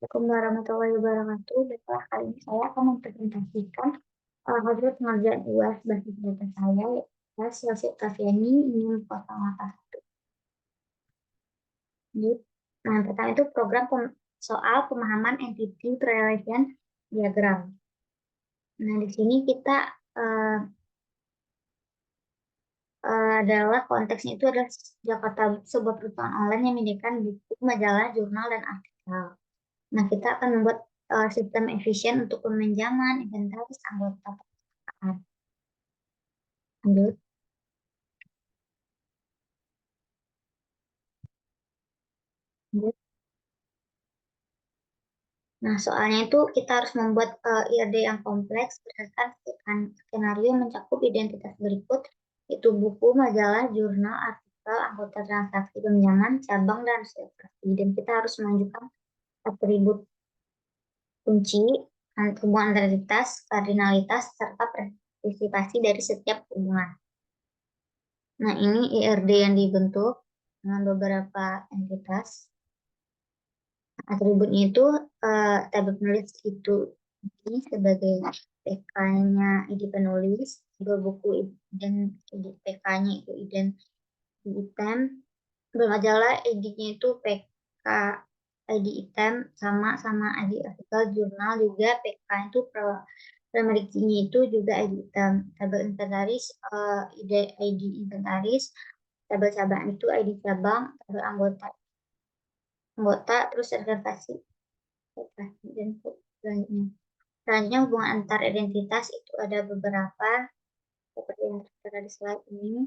Assalamualaikum warahmatullahi wabarakatuh. Baiklah, kali ini saya akan mempresentasikan hasil pengerjaan UAS basis data saya, yaitu Yosef Tafiani, NIM 081. Nah, yang pertama itu program soal pemahaman entity relation diagram. Nah, di sini kita eh, adalah konteksnya itu adalah Jakarta, sebuah perusahaan online yang menyediakan buku, majalah, jurnal, dan artikel. Nah, kita akan membuat sistem efisien untuk peminjaman, inventaris, anggota perpustakaan. Lanjut. Lanjut. Nah, soalnya itu kita harus membuat IRD yang kompleks berdasarkan skenario yang mencakup identitas berikut, itu buku, majalah, jurnal, artikel, anggota transaksi pinjaman, cabang, dan reservasi. Dan kita harus menunjukkan atribut kunci, hubungan antarititas, kardinalitas, serta partisipasi dari setiap hubungan. Nah, ini IRD yang dibentuk dengan beberapa entitas. Atributnya itu tabel penulis itu ini sebagai PK-nya ID penulis, dua buku dan PK-nya itu item, bermajalah ID-nya itu PK ID item sama sama ID artikel, jurnal juga PK itu primary key-nya itu juga ID item, tabel inventaris ID inventaris, tabel cabang itu ID cabang, tabel anggota terus reservasi dan selanjutnya. Selanjutnya hubungan antar identitas itu ada beberapa seperti yang tertera di slide ini.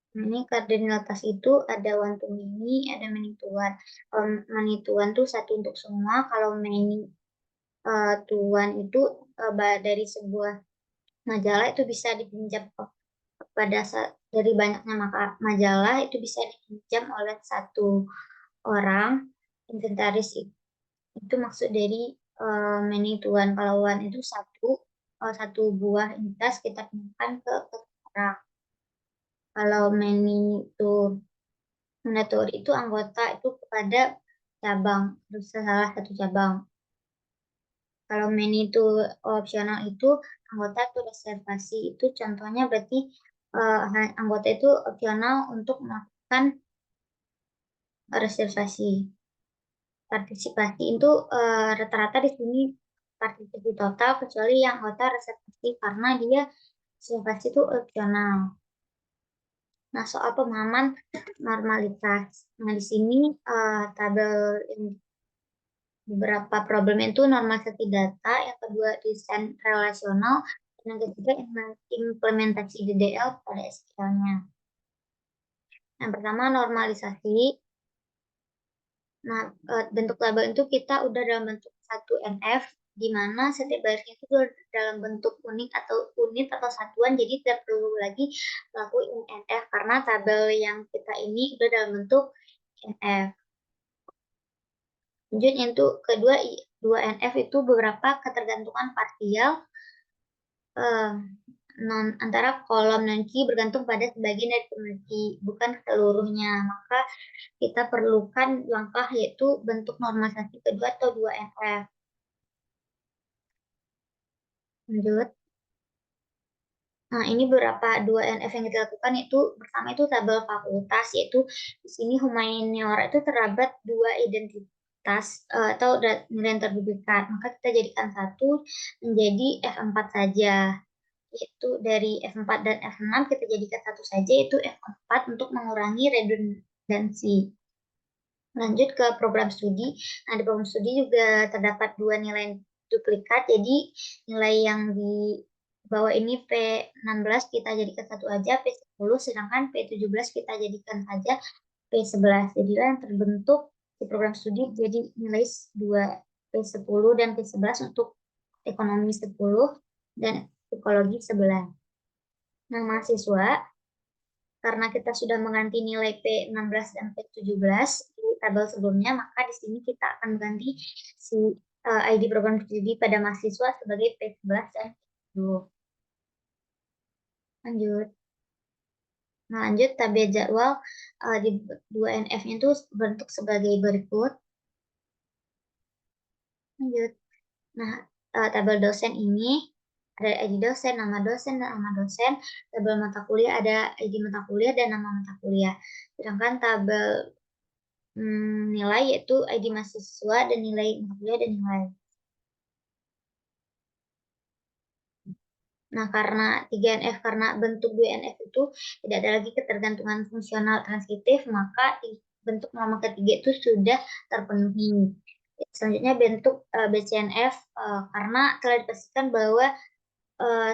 Nah, ini kardinalitas itu ada one to many, ada many to one. Kalau many to one tuh satu untuk semua. Kalau many to one itu dari sebuah majalah itu bisa dipinjam kepada dari banyaknya majalah itu bisa dipinjam oleh satu orang. Inventaris itu maksud dari many to one. Kalau one itu satu buah entitas kita pinjamkan ke orang. Kalau many to mandatory itu anggota itu kepada cabang, terus salah satu cabang. Kalau many to opsional itu anggota itu reservasi. Itu contohnya berarti anggota itu opsional untuk melakukan reservasi. Partisipasi itu rata-rata di sini partisipasi total kecuali yang anggota reservasi karena dia reservasi itu opsional. Nah, soal pemahaman normalitas. Nah, di sini tabel beberapa problem itu normalisasi data, yang kedua desain relasional, dan yang ketiga implementasi DDL pada SQL-nya. Yang pertama normalisasi. Nah, bentuk tabel itu kita udah dalam bentuk satu NF, di mana setiap barisnya itu dalam bentuk unit atau satuan, jadi tidak perlu lagi lakuin NF karena tabel yang kita ini udah dalam bentuk NF. Lanjut yang itu kedua, 2NF itu beberapa ketergantungan parsial antara kolom dan key bergantung pada sebagian dari key, bukan seluruhnya. Maka kita perlukan langkah yaitu bentuk normalisasi kedua atau 2NF. Lanjut. Nah, ini beberapa 2NF yang kita lakukan itu pertama itu tabel fakultas, yaitu di sini humaniora itu terdapat dua identitas atau nilai yang terduplikat. Maka kita jadikan satu menjadi F4 saja. Yaitu dari F4 dan F6 kita jadikan satu saja, yaitu F4 untuk mengurangi redundansi. Lanjut ke program studi. Nah, di program studi juga terdapat dua nilai duplikat. Jadi, nilai yang di bawah ini P16 kita jadikan satu aja, P10, sedangkan P17 kita jadikan saja P11. Jadi, yang terbentuk di program studi jadi nilai 2 P10 dan P11 untuk ekonomi 10 dan psikologi 11. Nah, mahasiswa, karena kita sudah mengganti nilai P16 dan P17 di tabel sebelumnya, maka di sini kita akan mengganti si ID program studi pada mahasiswa sebagai P11 dan P10. Lanjut. Nah, lanjut tabel jadwal di 2NF-nya itu bentuk sebagai berikut. Lanjut. Nah, tabel dosen ini ada ID dosen, nama dosen, dan nama dosen. Tabel mata kuliah ada ID mata kuliah dan nama mata kuliah. Sedangkan tabel nilai yaitu ID mahasiswa dan nilai mata kuliah dan nilai. Nah, karena 3NF, karena bentuk 2NF itu tidak ada lagi ketergantungan fungsional transitif, maka bentuk norma ketiga itu sudah terpenuhi. Selanjutnya bentuk BCNF, karena telah dipastikan bahwa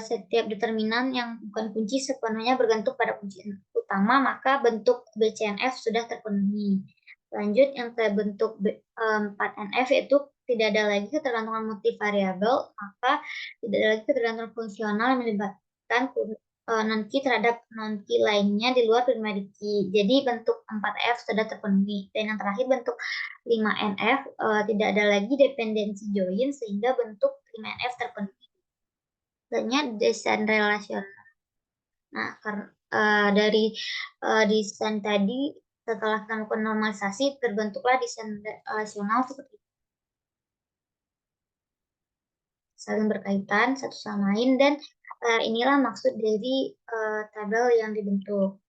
setiap determinan yang bukan kunci sepenuhnya bergantung pada kunci utama, maka bentuk BCNF sudah terpenuhi. Lanjut yang ke bentuk 4NF yaitu tidak ada lagi ketergantungan multivariabel, maka tidak ada lagi ketergantungan fungsional yang melibatkan non-key terhadap non-key lainnya di luar primary key. Jadi bentuk 4F sudah terpenuhi. Dan yang terakhir bentuk 5NF tidak ada lagi dependensi join sehingga bentuk 5NF terpenuhi. Selanjutnya desain relasional. Nah, dari desain tadi setelah melakukan normalisasi terbentuklah desain relasional seperti saling berkaitan satu sama lain dan inilah maksud dari tabel yang dibentuk.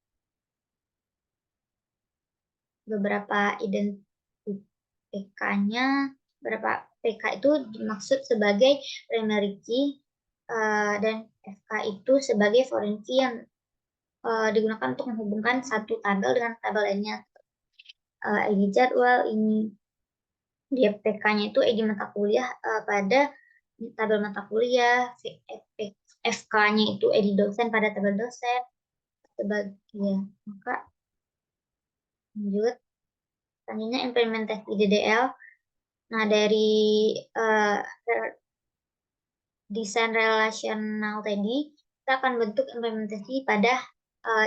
Beberapa identitas PK-nya, beberapa PK itu dimaksud sebagai primary key dan FK itu sebagai foreign key yang digunakan untuk menghubungkan satu tabel dengan tabel lainnya. ID jadwal ini dia PK-nya itu ID mata kuliah pada tabel mata kuliah, FK-nya itu ID dosen pada tabel dosen sebagai ya. Maka lanjut selanjutnya implementasi DDL. Nah, dari uh, desain relasional tadi kita akan bentuk implementasi pada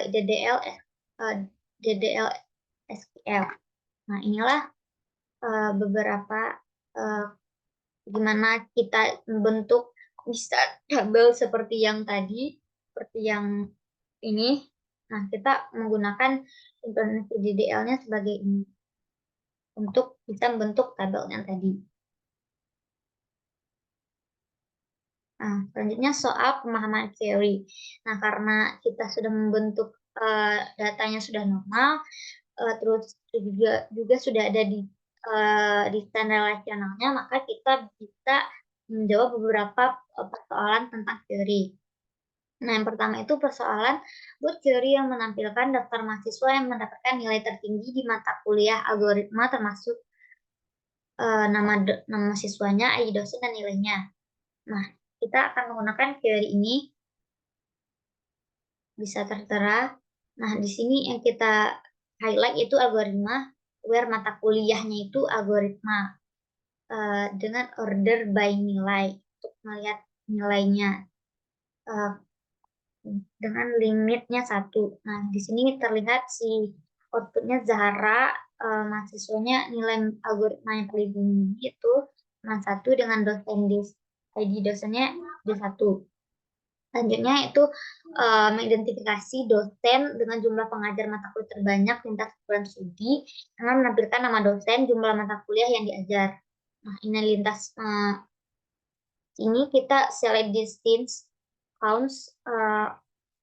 DDL DDL SQL. Nah, inilah beberapa uh, gimana kita membentuk bisa tabel seperti yang tadi, seperti yang ini. Nah, kita menggunakan implementasi DDL-nya sebagai ini untuk bisa membentuk tabel yang tadi. Nah, selanjutnya soal pemahaman query. Nah, karena kita sudah membentuk datanya sudah normal, terus juga sudah ada di stand relasionalnya, maka kita bisa menjawab beberapa persoalan tentang teori. Nah, yang pertama itu persoalan buat teori yang menampilkan daftar mahasiswa yang mendapatkan nilai tertinggi di mata kuliah algoritma termasuk nama siswanya, ID dosen, dan nilainya. Nah, kita akan menggunakan teori ini bisa tertera. Nah, di sini yang kita highlight itu algoritma, where mata kuliahnya itu algoritma dengan order by nilai untuk melihat nilainya dengan limitnya 1. Nah, di sini terlihat si outputnya Zahra, mahasiswanya nilai algoritma yang paling tinggi itu cuma 1 dengan dosen ID dosennya D1. Selanjutnya itu mengidentifikasi dosen dengan jumlah pengajar mata kuliah terbanyak lintas program studi dengan menampilkan nama dosen, jumlah mata kuliah yang diajar. Nah, ini lintas ini kita select distance counts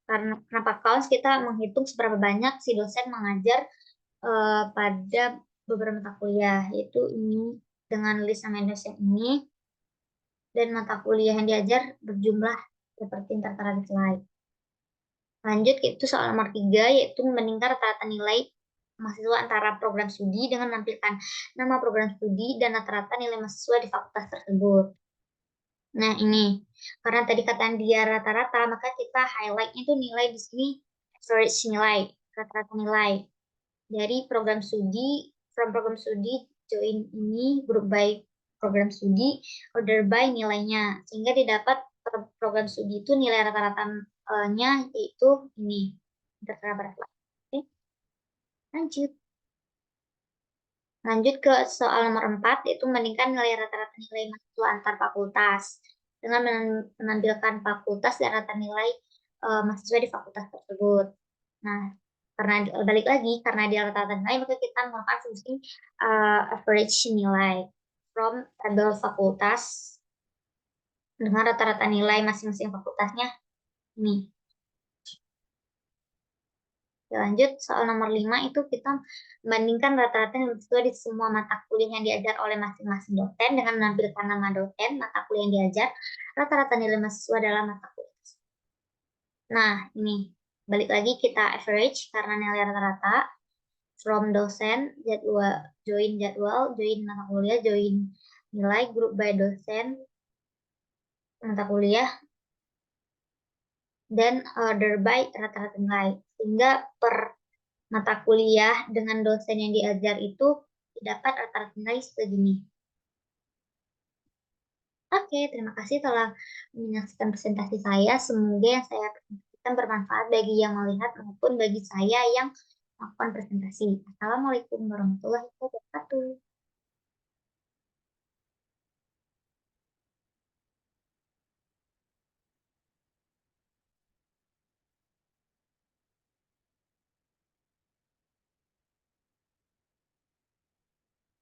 karena kenapa counts kita menghitung seberapa banyak si dosen mengajar pada beberapa mata kuliah, yaitu ini dengan list nama dosen ini dan mata kuliah yang diajar berjumlah seperti yang tertera di slide. Lanjut itu soal nomor 3 yaitu membandingkan rata-rata nilai mahasiswa antara program studi dengan menampilkan nama program studi dan rata-rata nilai mahasiswa di fakultas tersebut. Nah, ini karena tadi kata dia rata-rata, maka kita highlight itu nilai di sini average nilai, rata-rata nilai dari program studi, from program studi join ini group by program studi, order by nilainya, sehingga didapat program studi itu nilai rata-ratanya yaitu ini tertera pada slide. Oke, lanjut. Lanjut ke soal nomor 4, yaitu membandingkan nilai rata-rata nilai mahasiswa antar fakultas dengan menampilkan fakultas dan rata nilai mahasiswa di fakultas tersebut. Nah, karena balik lagi, karena dia rata-rata nilai, maka kita menggunakan fungsi average nilai. from tabel fakultas dengan rata-rata nilai masing-masing fakultasnya. Nih. Lanjut, soal nomor 5 itu kita membandingkan rata-rata nilai siswa di semua mata kuliah yang diajar oleh masing-masing dosen dengan menampilkan nama dosen, mata kuliah yang diajar, rata-rata nilai mahasiswa dalam mata kuliah. Nah, ini balik lagi kita average karena nilai rata-rata from dosen, jadwal, join mata kuliah, join nilai, group by dosen, mata kuliah, dan order by rata-rata nilai. Sehingga per mata kuliah dengan dosen yang diajar itu dapat rata-rata nilai segini. Oke, terima kasih telah menyaksikan presentasi saya. Semoga yang saya presentasikan bermanfaat bagi yang melihat maupun bagi saya yang melakukan presentasi. Assalamualaikum warahmatullahi wabarakatuh.